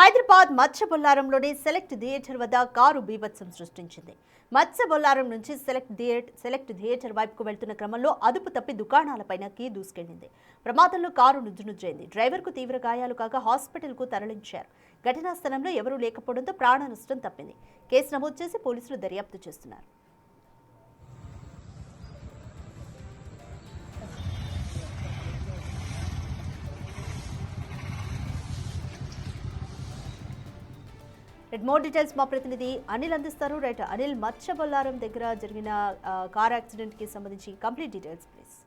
Hyderabad మత్స్యబొల్లారంలోని select theatre వద్ద car బీభత్సం సృష్టించింది. మత్స్యబొల్లారం నుంచి సెలెక్ట్ థియేటర్ వైపుకు వెళ్తున్న క్రమంలో అదుపు తప్పి దుకాణాలపైన కీ దూసుకెళ్లింది. ప్రమాదంలో కారు నుజ్జునుజ్జైంది. డ్రైవర్కు తీవ్ర గాయాలు కాగా హాస్పిటల్కు తరలించారు. ఘటనా స్థలంలో ఎవరూ లేకపోవడంతో ప్రాణ నష్టం తప్పింది. కేసు నమోదు చేసి పోలీసులు దర్యాప్తు చేస్తున్నారు. మోర్ డీటెయిల్స్ మా ప్రతినిధి అనిల్ అందిస్తారు. రైట్ అనిల్, మత్స్యబొల్లారం దగ్గర జరిగిన కార్ యాక్సిడెంట్ కి సంబంధించి complete details please.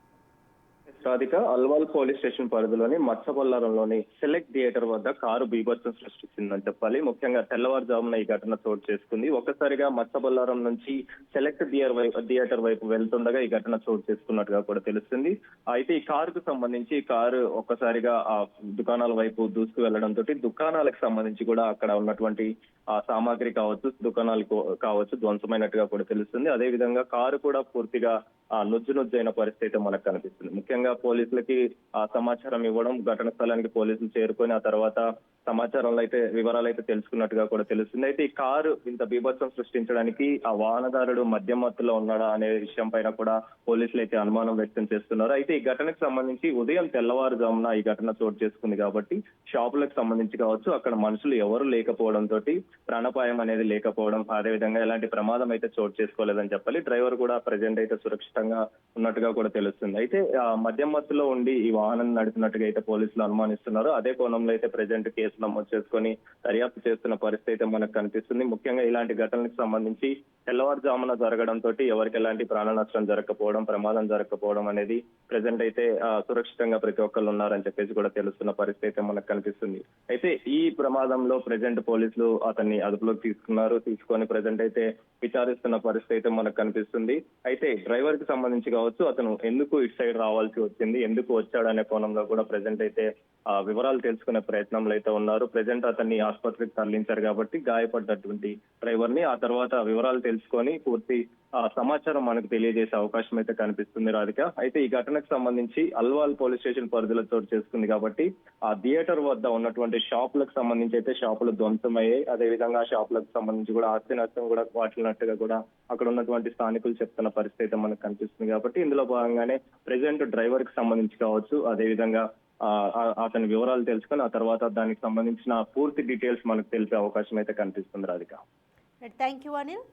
Radhika, Alwal police station పరిధిలోని మత్స్యబొల్లారంలోని సెలెక్ట్ థియేటర్ వద్ద కారు బీభత్సం సృష్టించిందని చెప్పాలి. ముఖ్యంగా తెల్లవారుజామున ఈ ఘటన చోటు చేసుకుంది. ఒక్కసారిగా మత్స్యబొల్లారం నుంచి సెలెక్ట్ థియేటర్ వైపు వెళ్తుండగా ఈ ఘటన చోటు చేసుకున్నట్టుగా కూడా తెలుస్తుంది. అయితే ఈ కారుకు సంబంధించి కారు ఒక్కసారిగా ఆ దుకాణాల వైపు దూసుకు వెళ్లడంతో దుకాణాలకు సంబంధించి కూడా అక్కడ ఉన్నటువంటి సామాగ్రి కావచ్చు, దుకాణాలు కావచ్చు ధ్వంసమైనట్టుగా కూడా తెలుస్తుంది. అదే విధంగా కారు కూడా పూర్తిగా నుజ్జైన పరిస్థితి మనకు కనిపిస్తుంది. ముఖ్యంగా పోలీసులకి సమాచారం ఇవ్వడం, ఘటన స్థలానికి పోలీసులు చేరుకొని ఆ తర్వాత సమాచారంలో అయితే వివరాలు అయితే తెలుసుకున్నట్టుగా కూడా తెలుస్తుంది. అయితే ఈ కారు ఇంత బీభత్సం సృష్టించడానికి ఆ వాహనదారుడు మద్యం మత్తులో ఉన్నాడా అనే విషయం పైన కూడా పోలీసులు అయితే అనుమానం వ్యక్తం చేస్తున్నారు. అయితే ఈ ఘటనకు సంబంధించి ఉదయం తెల్లవారుజామున ఈ ఘటన చోటు చేసుకుంది కాబట్టి షాపులకు సంబంధించి కావచ్చు, అక్కడ మనుషులు ఎవరు లేకపోవడంతో ప్రాణాపాయం అనేది లేకపోవడం, అదేవిధంగా ఎలాంటి ప్రమాదం అయితే చోటు చేసుకోలేదని చెప్పాలి. డ్రైవర్ కూడా ప్రజెంట్ అయితే సురక్షితంగా ఉన్నట్టుగా కూడా తెలుస్తుంది. అయితే మద్యం మత్తులో ఉండి ఈ వాహనం నడిపినట్టుగా అయితే పోలీసులు అనుమానిస్తున్నారు. అదే కోణంలో అయితే ప్రజెంట్ కేసు నమోదు చేసుకొని దర్యాప్తు చేస్తున్న పరిస్థితి అయితే మనకు కనిపిస్తుంది. ముఖ్యంగా ఇలాంటి ఘటనలకు సంబంధించి తెల్లవారుజామున జరగడంతో ఎవరికి ఎలాంటి ప్రాణ నష్టం జరగకపోవడం, ప్రమాదం జరగకపోవడం అనేది ప్రజెంట్ అయితే సురక్షితంగా ప్రతి ఒక్కళ్ళు ఉన్నారని చెప్పేసి కూడా తెలుస్తున్న పరిస్థితి అయితే మనకు కనిపిస్తుంది. అయితే ఈ ప్రమాదంలో ప్రజెంట్ పోలీసులు అతన్ని అదుపులోకి తీసుకొని ప్రజెంట్ అయితే విచారిస్తున్న పరిస్థితి అయితే మనకు కనిపిస్తుంది. అయితే డ్రైవర్ కి సంబంధించి కావచ్చు, అతను ఎందుకు ఇటు సైడ్ రావాల్సి వచ్చింది, ఎందుకు వచ్చాడనే కోణంలో కూడా ప్రజెంట్ అయితే వివరాలు తెలుసుకునే ప్రయత్నంలో అయితే ఉన్నారు. ప్రజెంట్ అతన్ని ఆసుపత్రికి తరలించారు కాబట్టి గాయపడ్డటువంటి డ్రైవర్ ని ఆ తర్వాత వివరాలు తెలుసుకొని పూర్తి సమాచారం మనకు తెలియజేసే అవకాశం అయితే కనిపిస్తుంది రాధిక. అయితే ఈ ఘటనకు సంబంధించి అల్వాల్ పోలీస్ స్టేషన్ పరిధిలో చోటు చేసుకుంది కాబట్టి ఆ థియేటర్ వద్ద ఉన్నటువంటి షాపులకు సంబంధించి అయితే షాపులు ధ్వంసమయ్యాయి. అదే విధంగా షాపులకు సంబంధించి కూడా ఆస్తి నష్టం కూడా వాటిల్నట్టుగా కూడా అక్కడ ఉన్నటువంటి స్థానికులు చెప్తున్న పరిస్థితి మనకు కనిపిస్తుంది. కాబట్టి ఇందులో భాగంగానే ప్రెసెంట్ డ్రైవర్ కి సంబంధించి కావచ్చు, అదే విధంగా అతని వివరాలు తెలుసుకొని ఆ తర్వాత దానికి సంబంధించిన పూర్తి డీటెయిల్స్ మనకు తెలిపే అవకాశం అయితే కనిపిస్తుంది రాధిక. Thank you Anil.